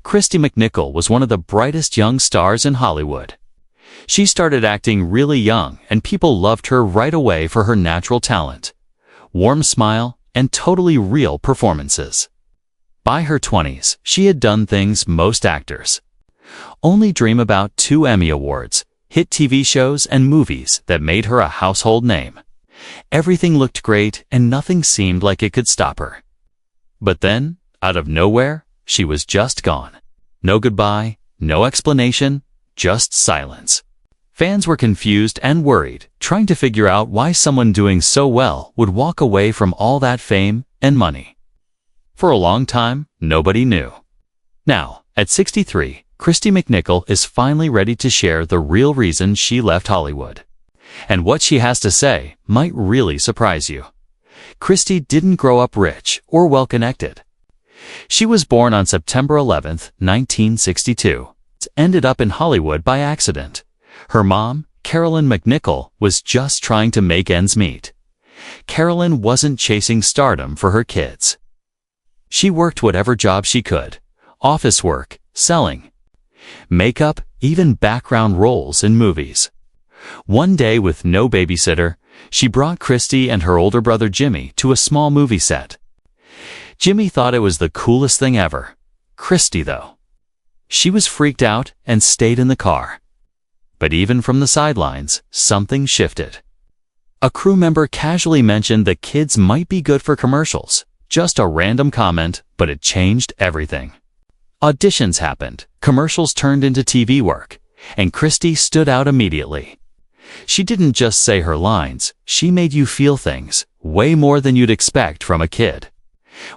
Christy McNichol was one of the brightest young stars in Hollywood. She started acting really young, and people loved her right away for her natural talent, warm smile, and totally real performances. By her 20s, she had done things most actors only dream about: 2 Emmy Awards, hit TV shows, and movies that made her a household name. Everything looked great, and nothing seemed like it could stop her. But then, out of nowhere, she was just gone. No goodbye, no explanation, just silence. Fans were confused and worried, trying to figure out why someone doing so well would walk away from all that fame and money. For a long time, nobody knew. Now, at 63, Christy McNichol is finally ready to share the real reason she left Hollywood. And what she has to say might really surprise you. Kristy didn't grow up rich or well-connected. She was born on September 11, 1962. Ended up in Hollywood by accident. Her mom, Carolyn McNichol, was just trying to make ends meet. Carolyn wasn't chasing stardom for her kids. She worked whatever job she could: office work, selling, makeup, even background roles in movies. One day, with no babysitter, she brought Kristy and her older brother Jimmy to a small movie set. Jimmy thought it was the coolest thing ever. Kristy, though, she was freaked out and stayed in the car. But even from the sidelines, something shifted. A crew member casually mentioned that kids might be good for commercials. Just a random comment, but it changed everything. Auditions happened, commercials turned into TV work, and Kristy stood out immediately. She didn't just say her lines, she made you feel things, way more than you'd expect from a kid.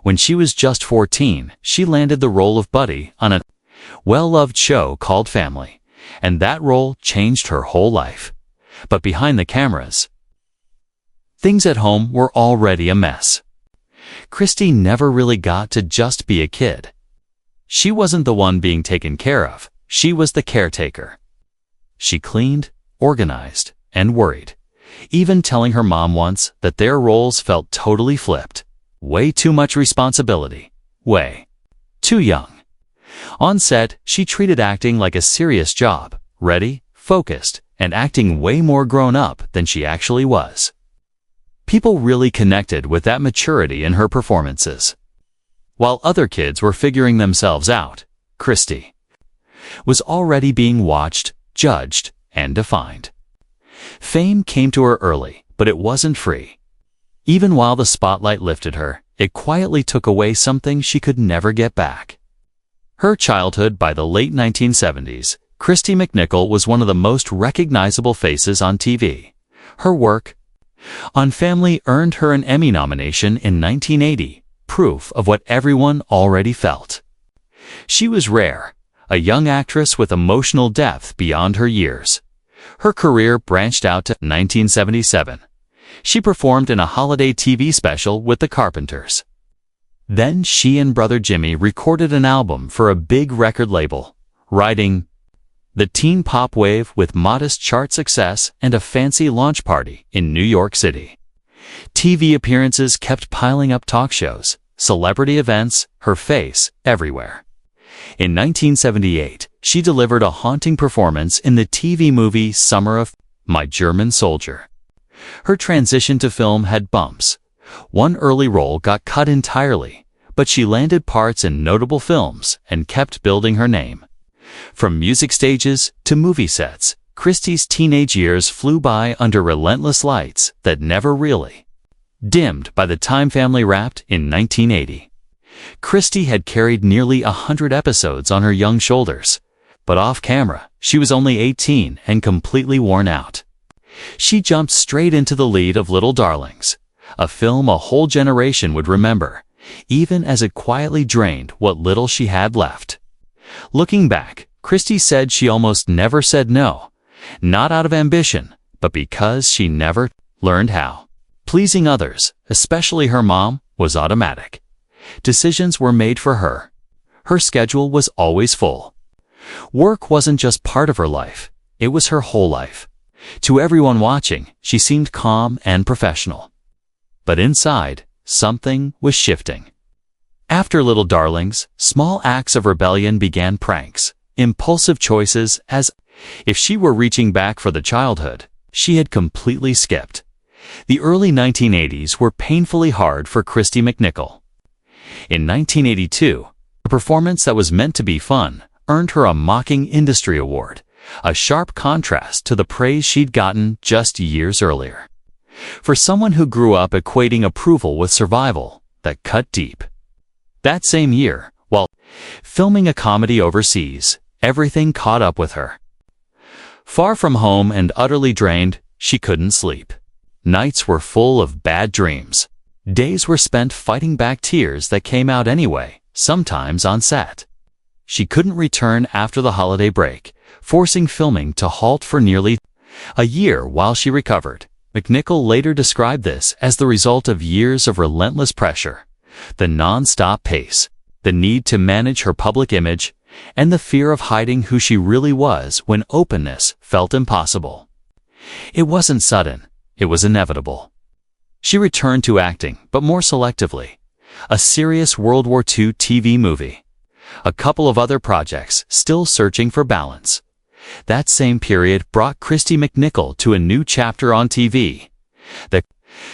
When she was just 14, she landed the role of Buddy on a well-loved show called Family, and that role changed her whole life. But behind the cameras, things at home were already a mess. Kristy never really got to just be a kid. She wasn't the one being taken care of, she was the caretaker. She cleaned, organized, and worried, even telling her mom once that their roles felt totally flipped. Way too much responsibility. Way too young. On set, she treated acting like a serious job, ready, focused, and acting way more grown up than she actually was. People really connected with that maturity in her performances. While other kids were figuring themselves out, Kristy was already being watched, judged, and defined. Fame came to her early, but it wasn't free. Even while the spotlight lifted her, it quietly took away something she could never get back. Her childhood. By the late 1970s, Christy McNichol was one of the most recognizable faces on TV. Her work on Family earned her an Emmy nomination in 1980, proof of what everyone already felt. She was rare, a young actress with emotional depth beyond her years. Her career branched out to 1977. She performed in a holiday TV special with the Carpenters. Then she and brother Jimmy recorded an album for a big record label, riding the teen pop wave with modest chart success and a fancy launch party in New York City. TV appearances kept piling up: talk shows, celebrity events, her face everywhere. In 1978, she delivered a haunting performance in the TV movie Summer of My German Soldier. Her transition to film had bumps. One early role got cut entirely, but she landed parts in notable films and kept building her name. From music stages to movie sets, Kristy's teenage years flew by under relentless lights that never really dimmed by the time Family wrapped in 1980. Kristy had carried nearly 100 episodes on her young shoulders, but off-camera, she was only 18 and completely worn out. She jumped straight into the lead of Little Darlings, a film a whole generation would remember, even as it quietly drained what little she had left. Looking back, Kristy said she almost never said no, not out of ambition, but because she never learned how. Pleasing others, especially her mom, was automatic. Decisions were made for her. Her schedule was always full. Work wasn't just part of her life, it was her whole life. To everyone watching, she seemed calm and professional. But inside, something was shifting. After Little Darlings, small acts of rebellion began pranks, impulsive choices as if she were reaching back for the childhood she had completely skipped. The early 1980s were painfully hard for Christy McNichol. In 1982, a performance that was meant to be fun earned her a mocking industry award, a sharp contrast to the praise she'd gotten just years earlier. For someone who grew up equating approval with survival, that cut deep. That same year, while filming a comedy overseas, everything caught up with her. Far from home and utterly drained, she couldn't sleep. Nights were full of bad dreams. Days were spent fighting back tears that came out anyway, sometimes on set. She couldn't return after the holiday break, forcing filming to halt for nearly a year while she recovered. McNichol later described this as the result of years of relentless pressure, the non-stop pace, the need to manage her public image, and the fear of hiding who she really was when openness felt impossible. It wasn't sudden, it was inevitable. She returned to acting, but more selectively. A serious World War II TV movie. A couple of other projects, still searching for balance. That same period brought Christy McNichol to a new chapter on TV. The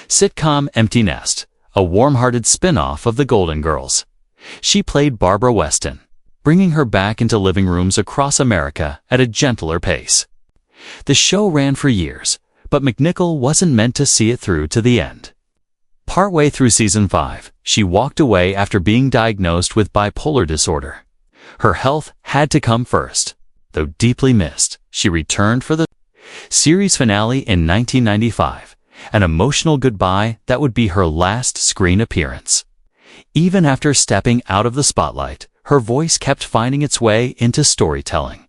sitcom Empty Nest, a warm-hearted spin-off of The Golden Girls. She played Barbara Weston, bringing her back into living rooms across America at a gentler pace. The show ran for years, but McNichol wasn't meant to see it through to the end. Partway through season 5, she walked away after being diagnosed with bipolar disorder. Her health had to come first. Though deeply missed, she returned for the series finale in 1995, an emotional goodbye that would be her last screen appearance. Even after stepping out of the spotlight, her voice kept finding its way into storytelling.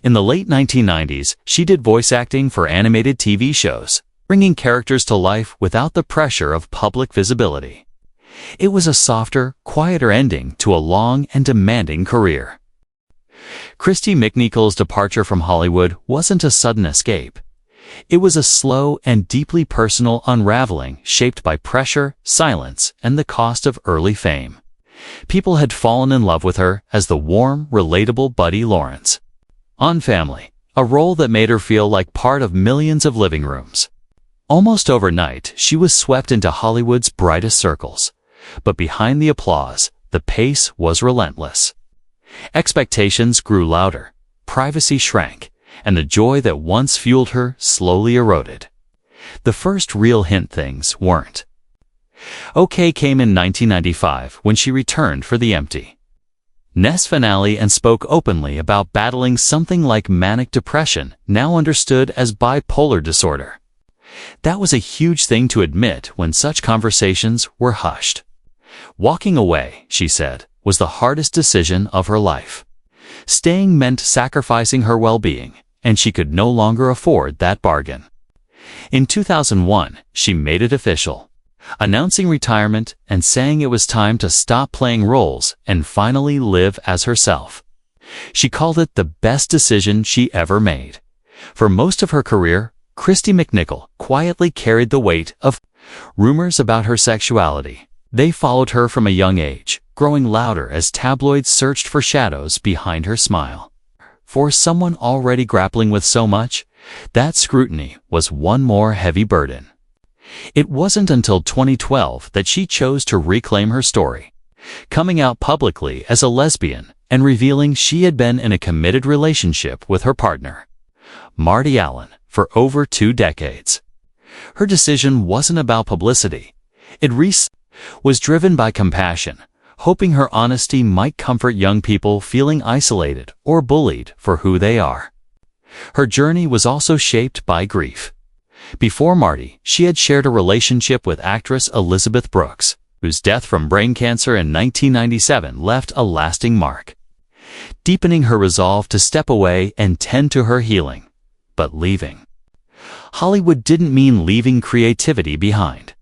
In the late 1990s, she did voice acting for animated TV shows, bringing characters to life without the pressure of public visibility. It was a softer, quieter ending to a long and demanding career. Christy McNichol's departure from Hollywood wasn't a sudden escape. It was a slow and deeply personal unraveling shaped by pressure, silence, and the cost of early fame. People had fallen in love with her as the warm, relatable Buddy Lawrence. On Family, a role that made her feel like part of millions of living rooms. Almost overnight, she was swept into Hollywood's brightest circles. But behind the applause, the pace was relentless. Expectations grew louder, privacy shrank, and the joy that once fueled her slowly eroded. The first real hint things weren't okay came in 1995 when she returned for the Empty Nest finale and spoke openly about battling something like manic depression, now understood as bipolar disorder. That was a huge thing to admit when such conversations were hushed. Walking away, she said, was the hardest decision of her life. Staying meant sacrificing her well-being, and she could no longer afford that bargain. In 2001, she made it official, announcing retirement and saying it was time to stop playing roles and finally live as herself. She called it the best decision she ever made. For most of her career, Christy McNichol quietly carried the weight of rumors about her sexuality. They followed her from a young age, growing louder as tabloids searched for shadows behind her smile. For someone already grappling with so much, that scrutiny was one more heavy burden. It wasn't until 2012 that she chose to reclaim her story, coming out publicly as a lesbian and revealing she had been in a committed relationship with her partner, Marty Allen, for over 2 decades. Her decision wasn't about publicity. It was driven by compassion, hoping her honesty might comfort young people feeling isolated or bullied for who they are. Her journey was also shaped by grief. Before Marty, she had shared a relationship with actress Elizabeth Brooks, whose death from brain cancer in 1997 left a lasting mark, deepening her resolve to step away and tend to her healing. But leaving Hollywood didn't mean leaving creativity behind.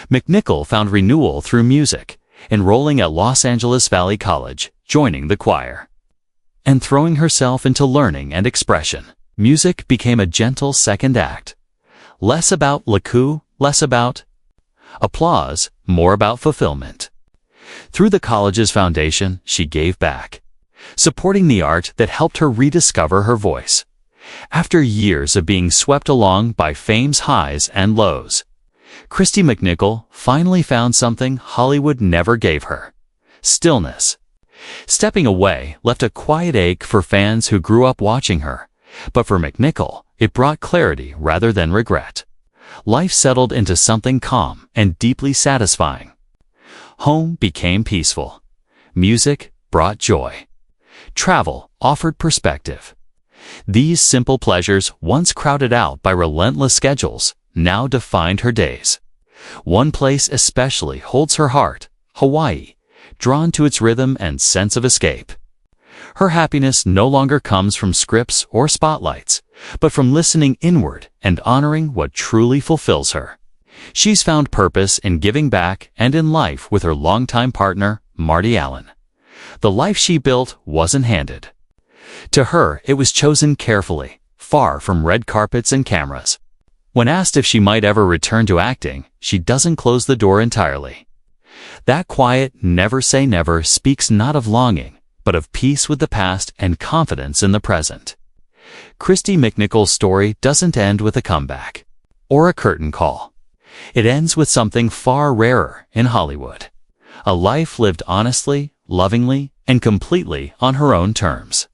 McNichol found renewal through music, enrolling at Los Angeles Valley College, joining the choir, and throwing herself into learning and expression. Music became a gentle second act. Less about la coup, less about applause, more about fulfillment. Through the college's foundation, she gave back, supporting the art that helped her rediscover her voice. After years of being swept along by fame's highs and lows, Christy McNichol finally found something Hollywood never gave her: stillness. Stepping away left a quiet ache for fans who grew up watching her, but for McNichol, it brought clarity rather than regret. Life settled into something calm and deeply satisfying. Home became peaceful. Music brought joy. Travel offered perspective. These simple pleasures, once crowded out by relentless schedules, now defined her days. One place especially holds her heart: Hawaii, drawn to its rhythm and sense of escape. Her happiness no longer comes from scripts or spotlights, but from listening inward and honoring what truly fulfills her. She's found purpose in giving back and in life with her longtime partner, Marty Allen. The life she built wasn't handed. To her, it was chosen carefully, far from red carpets and cameras. When asked if she might ever return to acting, she doesn't close the door entirely. That quiet never say never speaks not of longing, but of peace with the past and confidence in the present. Christy McNichol's story doesn't end with a comeback or a curtain call. It ends with something far rarer in Hollywood: a life lived honestly, lovingly, and completely on her own terms.